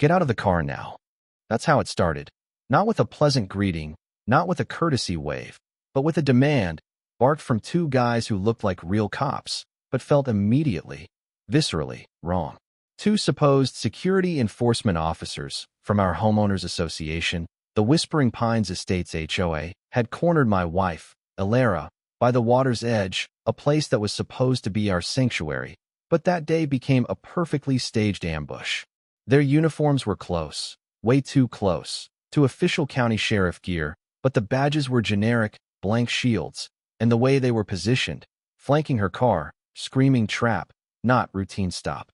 Get out of the car now. That's how it started. Not with a pleasant greeting, not with a courtesy wave, but with a demand, barked from two guys who looked like real cops, but felt immediately, viscerally, wrong. Two supposed security enforcement officers from our homeowners association, the Whispering Pines Estates HOA, had cornered my wife, Alara, by the water's edge, a place that was supposed to be our sanctuary, but that day became a perfectly staged ambush. Their uniforms were close, way too close, to official county sheriff gear, but the badges were generic, blank shields, and the way they were positioned, flanking her car, screaming trap, not routine stop.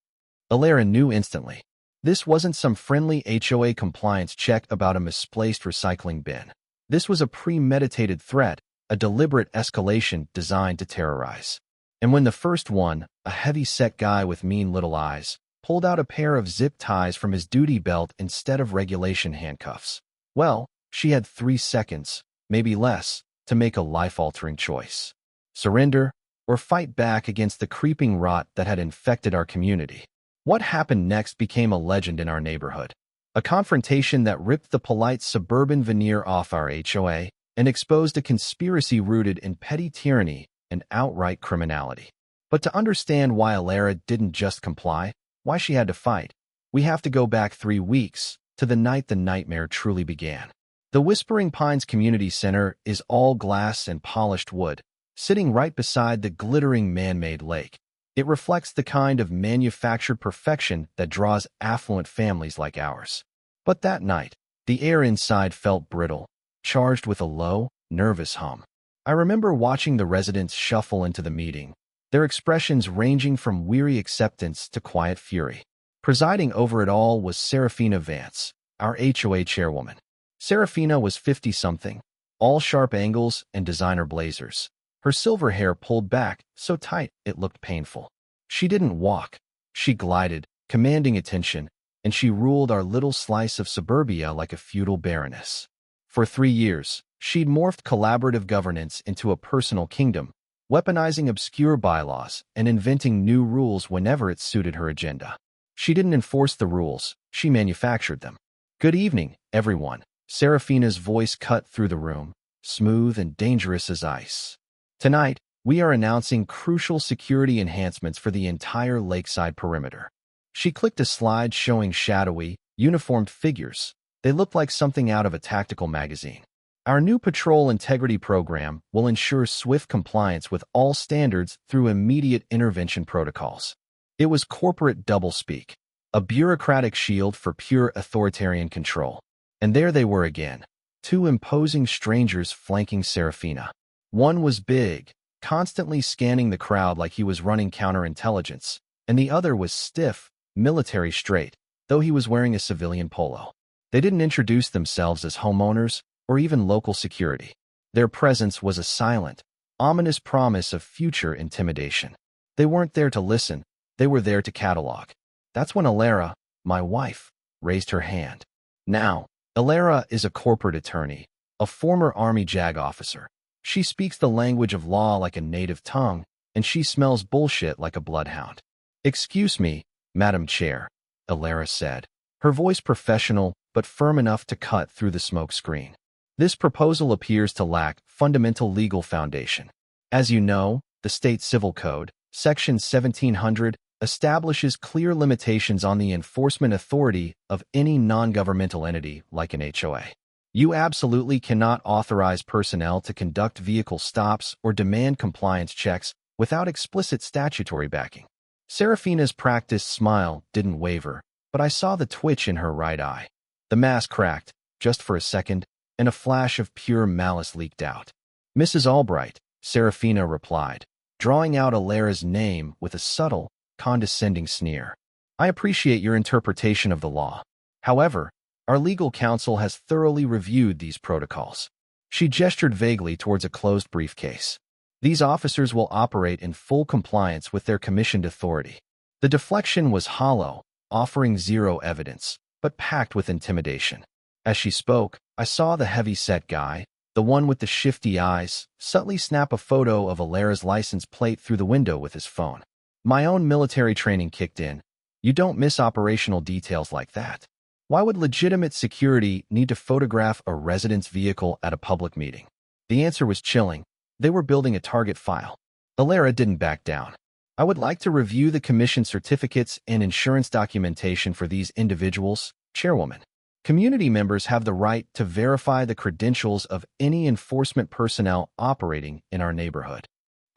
Alara knew instantly. This wasn't some friendly HOA compliance check about a misplaced recycling bin. This was a premeditated threat, a deliberate escalation designed to terrorize. And when the first one, a heavy-set guy with mean little eyes, pulled out a pair of zip ties from his duty belt instead of regulation handcuffs, well, she had 3 seconds, maybe less, to make a life-altering choice. Surrender, or fight back against the creeping rot that had infected our community. What happened next became a legend in our neighborhood. A confrontation that ripped the polite suburban veneer off our HOA and exposed a conspiracy rooted in petty tyranny and outright criminality. But to understand why Alara didn't just comply, why she had to fight, we have to go back 3 weeks, to the night the nightmare truly began. The Whispering Pines Community Center is all glass and polished wood, sitting right beside the glittering man-made lake. It reflects the kind of manufactured perfection that draws affluent families like ours. But that night, the air inside felt brittle, charged with a low, nervous hum. I remember watching the residents shuffle into the meeting, their expressions ranging from weary acceptance to quiet fury. Presiding over it all was Serafina Vance, our HOA chairwoman. Serafina was 50-something, all sharp angles and designer blazers. Her silver hair pulled back so tight it looked painful. She didn't walk. She glided, commanding attention, and she ruled our little slice of suburbia like a feudal baroness. For 3 years, she'd morphed collaborative governance into a personal kingdom, weaponizing obscure bylaws and inventing new rules whenever it suited her agenda. She didn't enforce the rules, she manufactured them. Good evening, everyone. Serafina's voice cut through the room, smooth and dangerous as ice. Tonight, we are announcing crucial security enhancements for the entire lakeside perimeter. She clicked a slide showing shadowy, uniformed figures. They looked like something out of a tactical magazine. Our new patrol integrity program will ensure swift compliance with all standards through immediate intervention protocols. It was corporate doublespeak, a bureaucratic shield for pure authoritarian control. And there they were again, 2 imposing strangers flanking Serafina. One was big, constantly scanning the crowd like he was running counterintelligence, and the other was stiff, military straight, though he was wearing a civilian polo. They didn't introduce themselves as homeowners or even local security. Their presence was a silent, ominous promise of future intimidation. They weren't there to listen, they were there to catalog. That's when Alara, my wife, raised her hand. Now, Alara is a corporate attorney, a former Army JAG officer. She speaks the language of law like a native tongue, and she smells bullshit like a bloodhound. "Excuse me, Madam Chair," Alara said, her voice professional but firm enough to cut through the smoke screen. "This proposal appears to lack fundamental legal foundation. As you know, the State Civil Code, Section 1700, establishes clear limitations on the enforcement authority of any non-governmental entity like an HOA. You absolutely cannot authorize personnel to conduct vehicle stops or demand compliance checks without explicit statutory backing." Serafina's practiced smile didn't waver, but I saw the twitch in her right eye. The mask cracked, just for a second, and a flash of pure malice leaked out. "Mrs. Albright," Serafina replied, drawing out Alara's name with a subtle, condescending sneer. "I appreciate your interpretation of the law. However, our legal counsel has thoroughly reviewed these protocols." She gestured vaguely towards a closed briefcase. "These officers will operate in full compliance with their commissioned authority." The deflection was hollow, offering zero evidence, but packed with intimidation. As she spoke, I saw the heavy-set guy, the one with the shifty eyes, subtly snap a photo of Alara's license plate through the window with his phone. My own military training kicked in. You don't miss operational details like that. Why would legitimate security need to photograph a resident's vehicle at a public meeting? The answer was chilling. They were building a target file. Alara didn't back down. I would like to review the commission certificates and insurance documentation for these individuals, Chairwoman. Community members have the right to verify the credentials of any enforcement personnel operating in our neighborhood.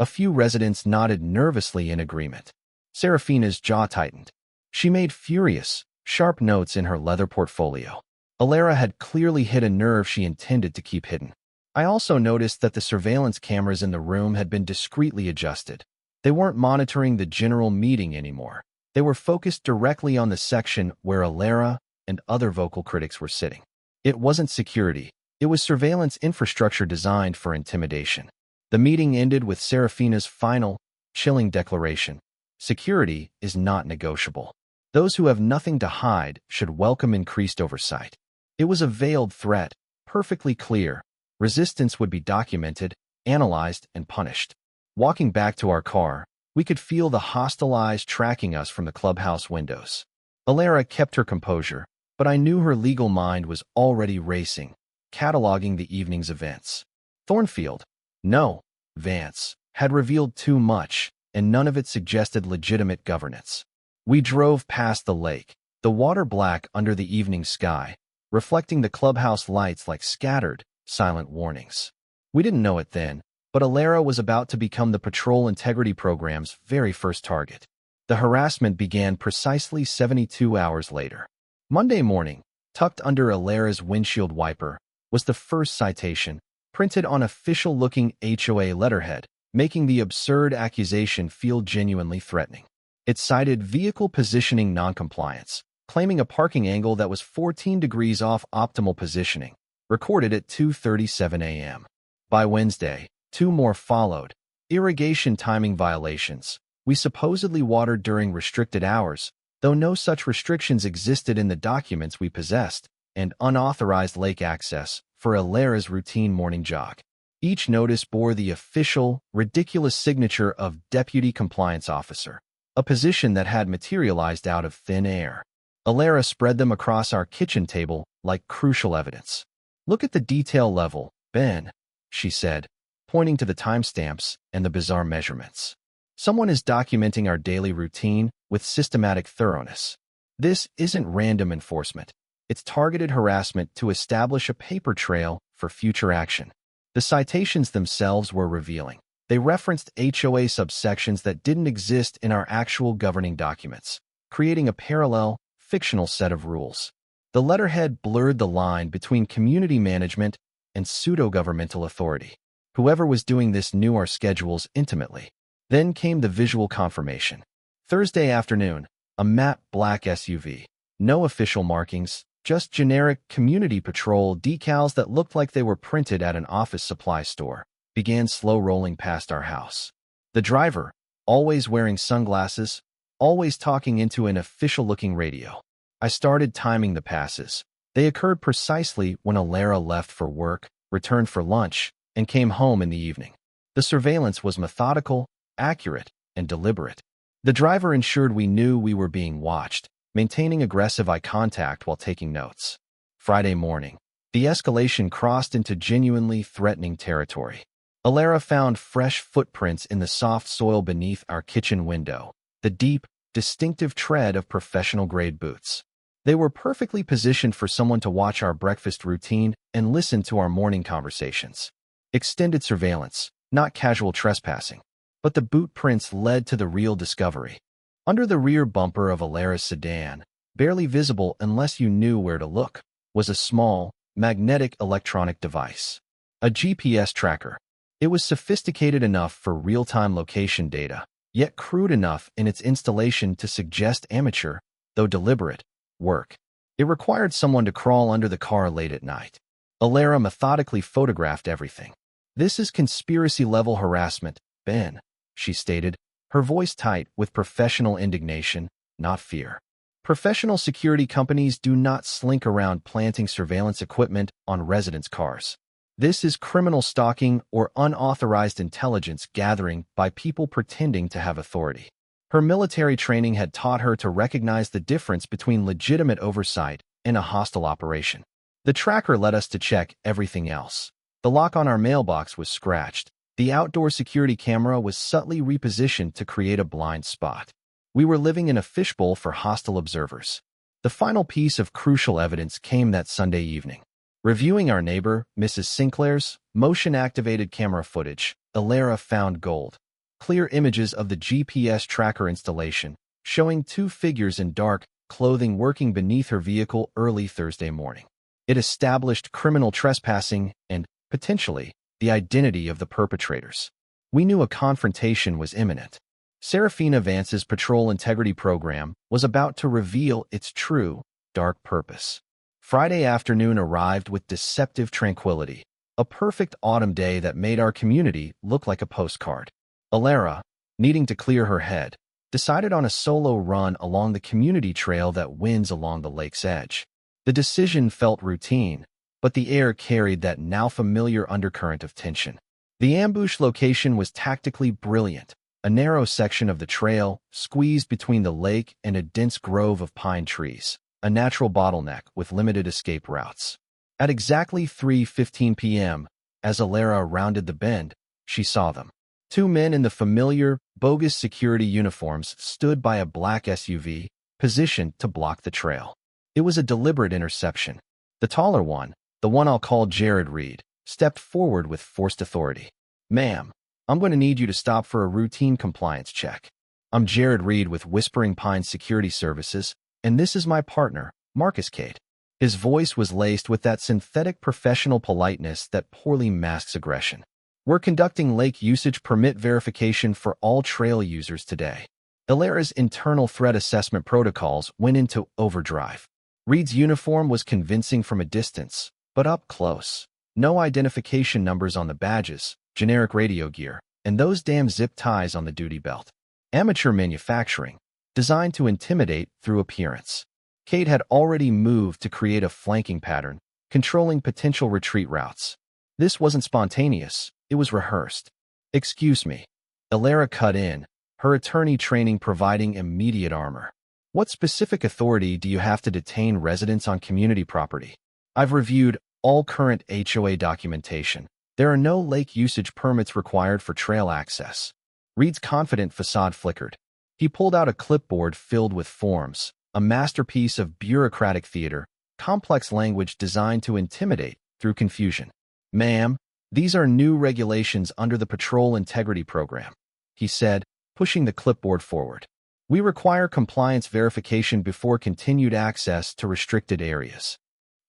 A few residents nodded nervously in agreement. Serafina's jaw tightened. She made furious, sharp notes in her leather portfolio. Alara had clearly hit a nerve she intended to keep hidden. I also noticed that the surveillance cameras in the room had been discreetly adjusted. They weren't monitoring the general meeting anymore. They were focused directly on the section where Alara and other vocal critics were sitting. It wasn't security. It was surveillance infrastructure designed for intimidation. The meeting ended with Serafina's final, chilling declaration. Security is not negotiable. Those who have nothing to hide should welcome increased oversight. It was a veiled threat, perfectly clear. Resistance would be documented, analyzed, and punished. Walking back to our car, we could feel the hostile eyes tracking us from the clubhouse windows. Alara kept her composure, but I knew her legal mind was already racing, cataloging the evening's events. Thornfield, no, Vance, had revealed too much, and none of it suggested legitimate governance. We drove past the lake, the water black under the evening sky, reflecting the clubhouse lights like scattered, silent warnings. We didn't know it then, but Alara was about to become the Patrol Integrity Program's very first target. The harassment began precisely 72 hours later. Monday morning, tucked under Alara's windshield wiper, was the first citation, printed on official-looking HOA letterhead, making the absurd accusation feel genuinely threatening. It cited vehicle positioning noncompliance, claiming a parking angle that was 14 degrees off optimal positioning, recorded at 2:37 a.m. By Wednesday, 2 more followed. Irrigation timing violations. We supposedly watered during restricted hours, though no such restrictions existed in the documents we possessed, and unauthorized lake access for Alara's routine morning jog. Each notice bore the official, ridiculous signature of Deputy Compliance Officer, a position that had materialized out of thin air. Alara spread them across our kitchen table like crucial evidence. "Look at the detail level, Ben," she said, pointing to the timestamps and the bizarre measurements. "Someone is documenting our daily routine with systematic thoroughness. This isn't random enforcement. It's targeted harassment to establish a paper trail for future action." The citations themselves were revealing. They referenced HOA subsections that didn't exist in our actual governing documents, creating a parallel, fictional set of rules. The letterhead blurred the line between community management and pseudo-governmental authority. Whoever was doing this knew our schedules intimately. Then came the visual confirmation. Thursday afternoon, a matte black SUV. No official markings, just generic community patrol decals that looked like they were printed at an office supply store, began slow rolling past our house. The driver, always wearing sunglasses, always talking into an official-looking radio. I started timing the passes. They occurred precisely when Alara left for work, returned for lunch, and came home in the evening. The surveillance was methodical, accurate, and deliberate. The driver ensured we knew we were being watched, maintaining aggressive eye contact while taking notes. Friday morning, the escalation crossed into genuinely threatening territory. Alara found fresh footprints in the soft soil beneath our kitchen window, the deep, distinctive tread of professional-grade boots. They were perfectly positioned for someone to watch our breakfast routine and listen to our morning conversations. Extended surveillance, not casual trespassing. But the boot prints led to the real discovery. Under the rear bumper of Alara's sedan, barely visible unless you knew where to look, was a small, magnetic electronic device. A GPS tracker. It was sophisticated enough for real-time location data, yet crude enough in its installation to suggest amateur, though deliberate, work. It required someone to crawl under the car late at night. Alara methodically photographed everything. "This is conspiracy-level harassment, Ben," she stated, her voice tight with professional indignation, not fear. Professional security companies do not slink around planting surveillance equipment on residents' cars. This is criminal stalking or unauthorized intelligence gathering by people pretending to have authority. Her military training had taught her to recognize the difference between legitimate oversight and a hostile operation. The tracker led us to check everything else. The lock on our mailbox was scratched. The outdoor security camera was subtly repositioned to create a blind spot. We were living in a fishbowl for hostile observers. The final piece of crucial evidence came that Sunday evening. Reviewing our neighbor, Mrs. Sinclair's, motion-activated camera footage, Alara found gold. Clear images of the GPS tracker installation, showing two figures in dark clothing working beneath her vehicle early Thursday morning. It established criminal trespassing and, potentially, the identity of the perpetrators. We knew a confrontation was imminent. Serafina Vance's patrol integrity program was about to reveal its true, dark purpose. Friday afternoon arrived with deceptive tranquility, a perfect autumn day that made our community look like a postcard. Alara, needing to clear her head, decided on a solo run along the community trail that winds along the lake's edge. The decision felt routine, but the air carried that now familiar undercurrent of tension. The ambush location was tactically brilliant, a narrow section of the trail squeezed between the lake and a dense grove of pine trees, a natural bottleneck with limited escape routes. At exactly 3:15 p.m., as Alara rounded the bend, she saw them. Two men in the familiar, bogus security uniforms stood by a black SUV, positioned to block the trail. It was a deliberate interception. The taller one, the one I'll call Jared Reed, stepped forward with forced authority. "Ma'am, I'm going to need you to stop for a routine compliance check. I'm Jared Reed with Whispering Pines Security Services, and this is my partner, Marcus Cade." His voice was laced with that synthetic professional politeness that poorly masks aggression. "We're conducting lake usage permit verification for all trail users today." Alara's internal threat assessment protocols went into overdrive. Reed's uniform was convincing from a distance, but up close. No identification numbers on the badges, generic radio gear, and those damn zip ties on the duty belt. Amateur manufacturing, designed to intimidate through appearance. Cade had already moved to create a flanking pattern, controlling potential retreat routes. This wasn't spontaneous, it was rehearsed. "Excuse me." Alara cut in, her attorney training providing immediate armor. "What specific authority do you have to detain residents on community property?" "I've reviewed all current HOA documentation. There are no lake usage permits required for trail access." Reed's confident facade flickered. He pulled out a clipboard filled with forms, a masterpiece of bureaucratic theater, complex language designed to intimidate through confusion. "Ma'am, these are new regulations under the Patrol Integrity Program," he said, pushing the clipboard forward. "We require compliance verification before continued access to restricted areas.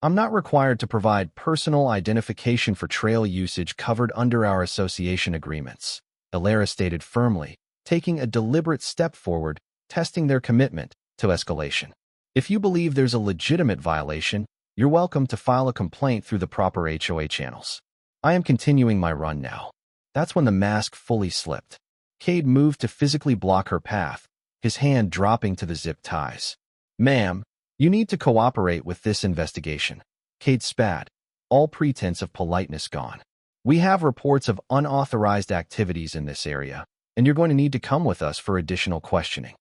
I'm not required to provide personal identification for trail usage covered under our association agreements," Alara stated firmly, taking a deliberate step forward, testing their commitment to escalation. "If you believe there's a legitimate violation, you're welcome to file a complaint through the proper HOA channels. I am continuing my run now." That's when the mask fully slipped. Cade moved to physically block her path, his hand dropping to the zip ties. "Ma'am, you need to cooperate with this investigation." Cade spat, all pretense of politeness gone. "We have reports of unauthorized activities in this area, and you're going to need to come with us for additional questioning."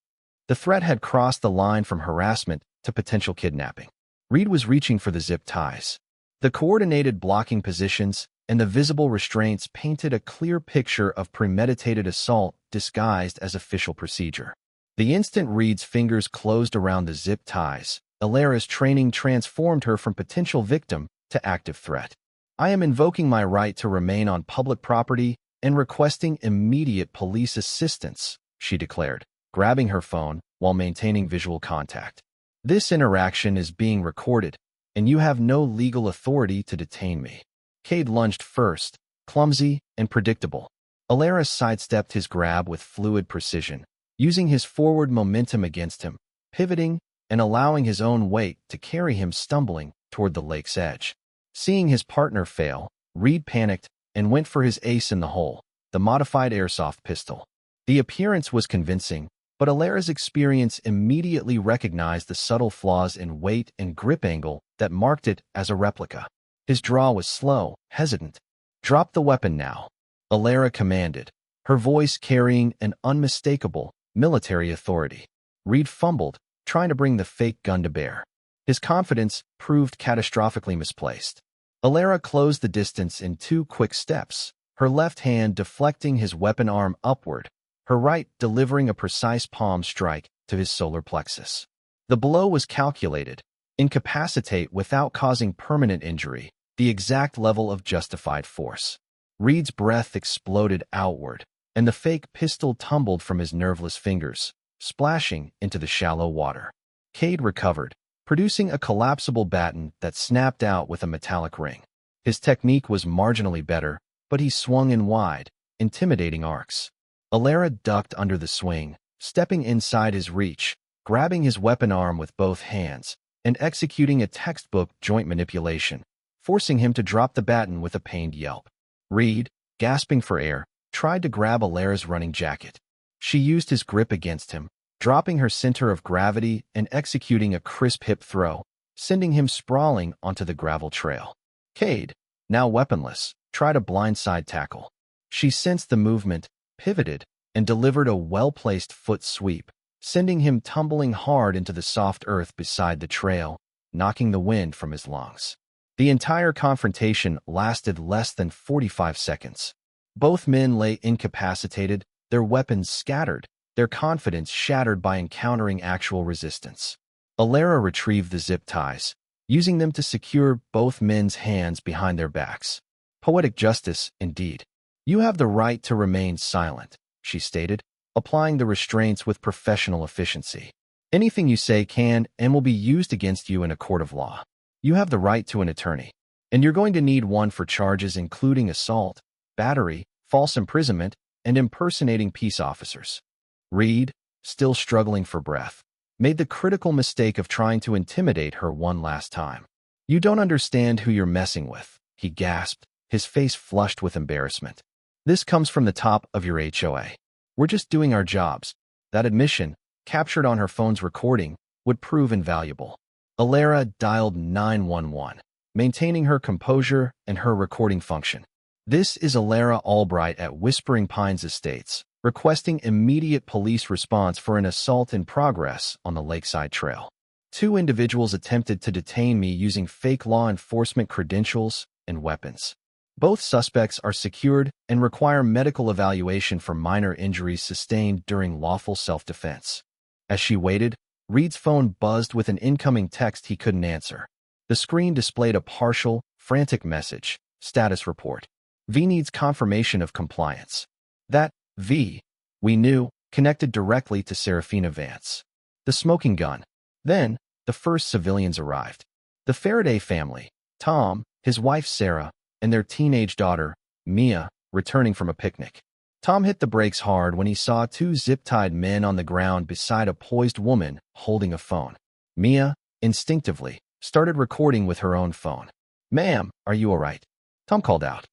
The threat had crossed the line from harassment to potential kidnapping. Reed was reaching for the zip ties. The coordinated blocking positions and the visible restraints painted a clear picture of premeditated assault disguised as official procedure. The instant Reed's fingers closed around the zip ties, Alara's training transformed her from potential victim to active threat. "I am invoking my right to remain on public property and requesting immediate police assistance," she declared, grabbing her phone while maintaining visual contact. "This interaction is being recorded, and you have no legal authority to detain me." Cade lunged first, clumsy and predictable. Alara sidestepped his grab with fluid precision, using his forward momentum against him, pivoting and allowing his own weight to carry him stumbling toward the lake's edge. Seeing his partner fail, Reed panicked and went for his ace in the hole, the modified airsoft pistol. The appearance was convincing, but Alara's experience immediately recognized the subtle flaws in weight and grip angle that marked it as a replica. His draw was slow, hesitant. "Drop the weapon now," Alara commanded, her voice carrying an unmistakable military authority. Reed fumbled, trying to bring the fake gun to bear. His confidence proved catastrophically misplaced. Alara closed the distance in 2 quick steps, her left hand deflecting his weapon arm upward, her right delivering a precise palm strike to his solar plexus. The blow was calculated, incapacitate without causing permanent injury, the exact level of justified force. Reed's breath exploded outward, and the fake pistol tumbled from his nerveless fingers, splashing into the shallow water. Cade recovered, producing a collapsible baton that snapped out with a metallic ring. His technique was marginally better, but he swung in wide, intimidating arcs. Alara ducked under the swing, stepping inside his reach, grabbing his weapon arm with both hands, and executing a textbook joint manipulation, forcing him to drop the baton with a pained yelp. Reed, gasping for air, tried to grab Alara's running jacket. She used his grip against him, dropping her center of gravity and executing a crisp hip throw, sending him sprawling onto the gravel trail. Cade, now weaponless, tried a blindside tackle. She sensed the movement, pivoted, and delivered a well-placed foot sweep, sending him tumbling hard into the soft earth beside the trail, knocking the wind from his lungs. The entire confrontation lasted less than 45 seconds. Both men lay incapacitated, their weapons scattered, their confidence shattered by encountering actual resistance. Alara retrieved the zip ties, using them to secure both men's hands behind their backs. Poetic justice, indeed. "You have the right to remain silent," she stated, applying the restraints with professional efficiency. "Anything you say can and will be used against you in a court of law. You have the right to an attorney, and you're going to need one for charges including assault, battery, false imprisonment, and impersonating peace officers." Reed, still struggling for breath, made the critical mistake of trying to intimidate her one last time. "You don't understand who you're messing with," he gasped, his face flushed with embarrassment. "This comes from the top of your HOA. We're just doing our jobs." That admission, captured on her phone's recording, would prove invaluable. Alara dialed 911, maintaining her composure and her recording function. "This is Alara Albright at Whispering Pines Estates, requesting immediate police response for an assault in progress on the Lakeside Trail. 2 individuals attempted to detain me using fake law enforcement credentials and weapons. Both suspects are secured and require medical evaluation for minor injuries sustained during lawful self-defense." As she waited, Reed's phone buzzed with an incoming text he couldn't answer. The screen displayed a partial, frantic message: "Status report. V needs confirmation of compliance." That V, we knew, connected directly to Serafina Vance. The smoking gun. Then, the first civilians arrived. The Faraday family, Tom, his wife Sarah, and their teenage daughter, Mia, returning from a picnic. Tom hit the brakes hard when he saw 2 zip-tied men on the ground beside a poised woman holding a phone. Mia, instinctively, started recording with her own phone. "Ma'am, are you all right?" Tom called out.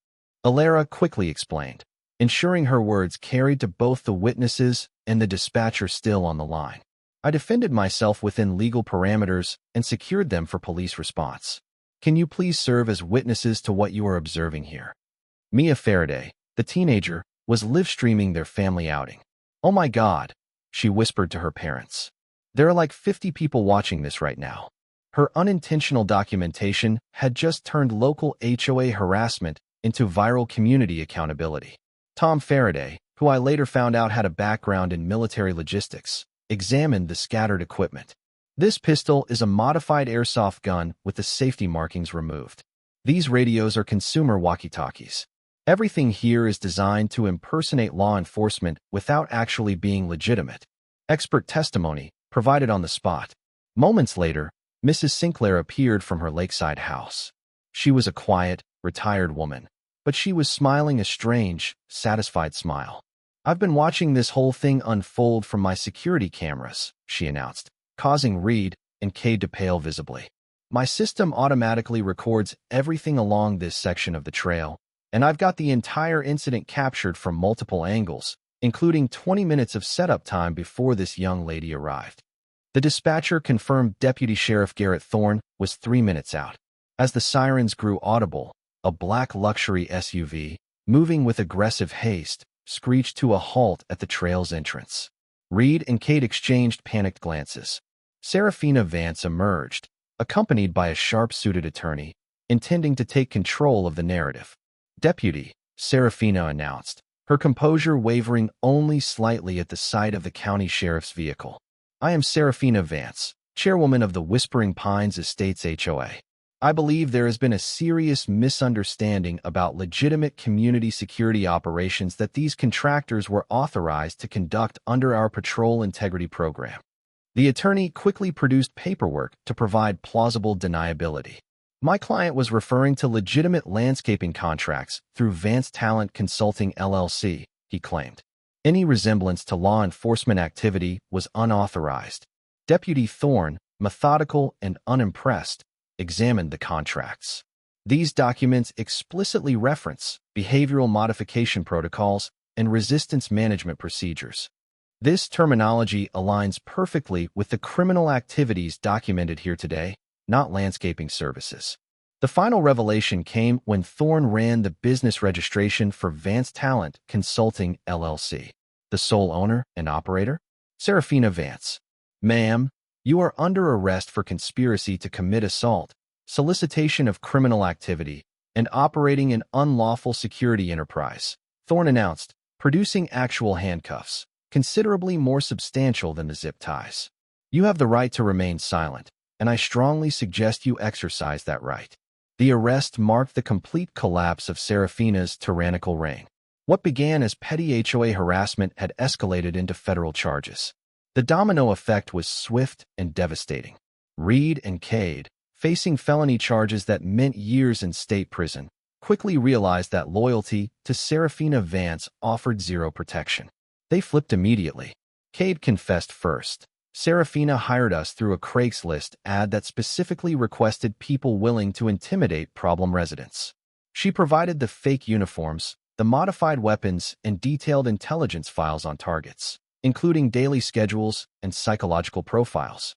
Alara quickly explained, ensuring her words carried to both the witnesses and the dispatcher still on the line. "I defended myself within legal parameters and secured them for police response. Can you please serve as witnesses to what you are observing here?" Mia Faraday, the teenager, was live-streaming their family outing. "Oh my God," she whispered to her parents. "There are like 50 people watching this right now." Her unintentional documentation had just turned local HOA harassment into viral community accountability. Tom Faraday, who I later found out had a background in military logistics, examined the scattered equipment. "This pistol is a modified airsoft gun with the safety markings removed. These radios are consumer walkie-talkies. Everything here is designed to impersonate law enforcement without actually being legitimate." Expert testimony provided on the spot. Moments later, Mrs. Sinclair appeared from her lakeside house. She was a quiet, retired woman, but she was smiling a strange, satisfied smile. "I've been watching this whole thing unfold from my security cameras," she announced, causing Reed and Cade to pale visibly. "My system automatically records everything along this section of the trail, and I've got the entire incident captured from multiple angles, including 20 minutes of setup time before this young lady arrived." The dispatcher confirmed Deputy Sheriff Garrett Thorne was 3 minutes out. As the sirens grew audible, a black luxury SUV, moving with aggressive haste, screeched to a halt at the trail's entrance. Reed and Cade exchanged panicked glances. Serafina Vance emerged, accompanied by a sharp-suited attorney, intending to take control of the narrative. Deputy Serafina announced, her composure wavering only slightly at the sight of the county sheriff's vehicle. I am Serafina Vance, chairwoman of the Whispering Pines Estates HOA. I believe there has been a serious misunderstanding about legitimate community security operations that these contractors were authorized to conduct under our patrol integrity program. The attorney quickly produced paperwork to provide plausible deniability. My client was referring to legitimate landscaping contracts through Vance Talent Consulting LLC, he claimed. Any resemblance to law enforcement activity was unauthorized. Deputy Thorne, methodical and unimpressed, examined the contracts. These documents explicitly reference behavioral modification protocols and resistance management procedures. This terminology aligns perfectly with the criminal activities documented here today, not landscaping services. The final revelation came when Thorne ran the business registration for Vance Talent Consulting LLC. The sole owner and operator? Serafina Vance. Ma'am, you are under arrest for conspiracy to commit assault, solicitation of criminal activity, and operating an unlawful security enterprise, Thorne announced, producing actual handcuffs, considerably more substantial than the zip ties. You have the right to remain silent, and I strongly suggest you exercise that right. The arrest marked the complete collapse of Serafina's tyrannical reign. What began as petty HOA harassment had escalated into federal charges. The domino effect was swift and devastating. Reed and Cade, facing felony charges that meant years in state prison, quickly realized that loyalty to Serafina Vance offered zero protection. They flipped immediately. Cade confessed first. Serafina hired us through a Craigslist ad that specifically requested people willing to intimidate problem residents. She provided the fake uniforms, the modified weapons, and detailed intelligence files on targets, including daily schedules and psychological profiles.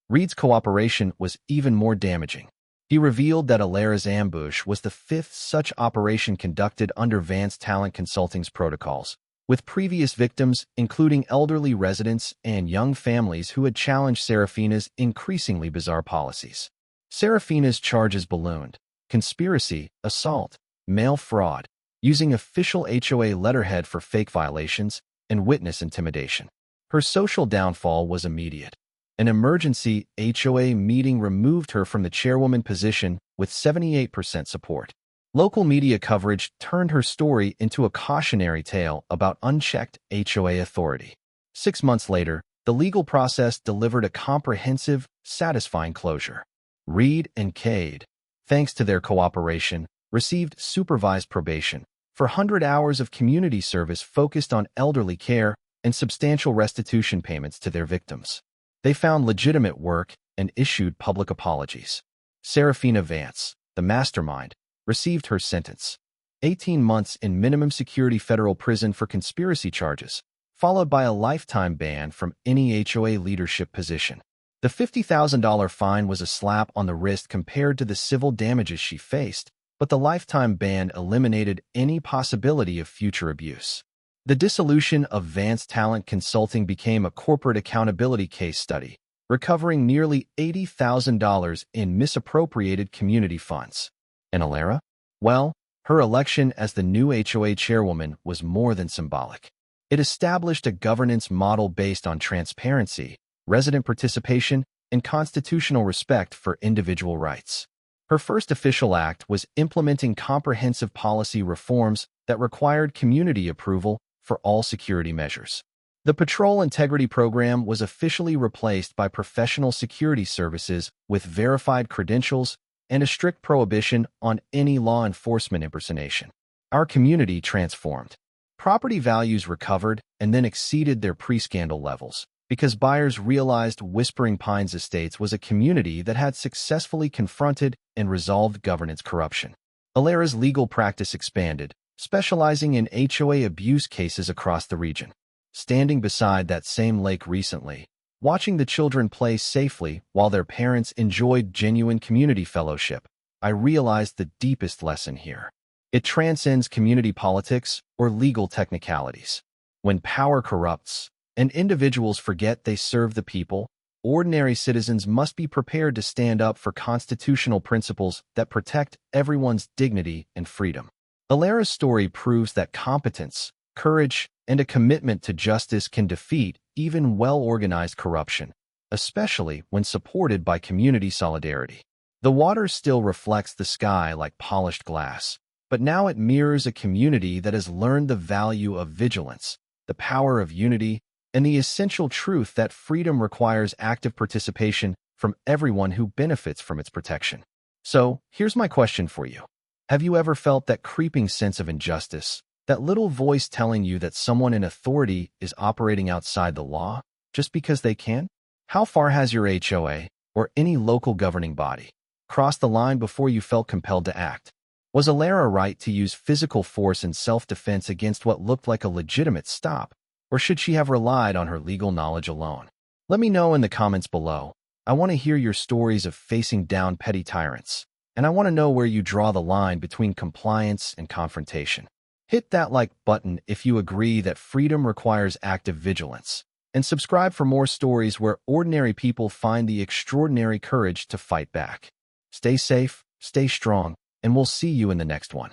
Reed's cooperation was even more damaging. He revealed that Alara's ambush was the fifth such operation conducted under Vance Talent Consulting's protocols, with previous victims including elderly residents and young families who had challenged Serafina's increasingly bizarre policies. Serafina's charges ballooned: conspiracy, assault, mail fraud, using official HOA letterhead for fake violations, and witness intimidation. Her social downfall was immediate. An emergency HOA meeting removed her from the chairwoman position with 78% support. Local media coverage turned her story into a cautionary tale about unchecked HOA authority. 6 months later, the legal process delivered a comprehensive, satisfying closure. Reed and Cade, thanks to their cooperation, received supervised probation for 100 hours of community service focused on elderly care and substantial restitution payments to their victims. They found legitimate work and issued public apologies. Serafina Vance, the mastermind, received her sentence: 18 months in minimum security federal prison for conspiracy charges, followed by a lifetime ban from any HOA leadership position. The $50,000 fine was a slap on the wrist compared to the civil damages she faced, but the lifetime ban eliminated any possibility of future abuse. The dissolution of Vance Talent Consulting became a corporate accountability case study, recovering nearly $80,000 in misappropriated community funds. And Alara? Well, her election as the new HOA chairwoman was more than symbolic. It established a governance model based on transparency, resident participation, and constitutional respect for individual rights. Her first official act was implementing comprehensive policy reforms that required community approval for all security measures. The Patrol Integrity Program was officially replaced by professional security services with verified credentials and a strict prohibition on any law enforcement impersonation. Our community transformed. Property values recovered and then exceeded their pre-scandal levels because buyers realized Whispering Pines Estates was a community that had successfully confronted and resolved governance corruption. Alara's legal practice expanded, specializing in HOA abuse cases across the region. Standing beside that same lake recently, watching the children play safely while their parents enjoyed genuine community fellowship, I realized the deepest lesson here. It transcends community politics or legal technicalities. When power corrupts and individuals forget they serve the people, ordinary citizens must be prepared to stand up for constitutional principles that protect everyone's dignity and freedom. Alara's story proves that competence, courage, and a commitment to justice can defeat even well-organized corruption, especially when supported by community solidarity. The water still reflects the sky like polished glass, but now it mirrors a community that has learned the value of vigilance, the power of unity, and the essential truth that freedom requires active participation from everyone who benefits from its protection. So, here's my question for you. Have you ever felt that creeping sense of injustice, that little voice telling you that someone in authority is operating outside the law just because they can? How far has your HOA, or any local governing body, crossed the line before you felt compelled to act? Was Alara right to use physical force and self-defense against what looked like a legitimate stop, or should she have relied on her legal knowledge alone? Let me know in the comments below. I want to hear your stories of facing down petty tyrants, and I want to know where you draw the line between compliance and confrontation. Hit that like button if you agree that freedom requires active vigilance, and subscribe for more stories where ordinary people find the extraordinary courage to fight back. Stay safe, stay strong, and we'll see you in the next one.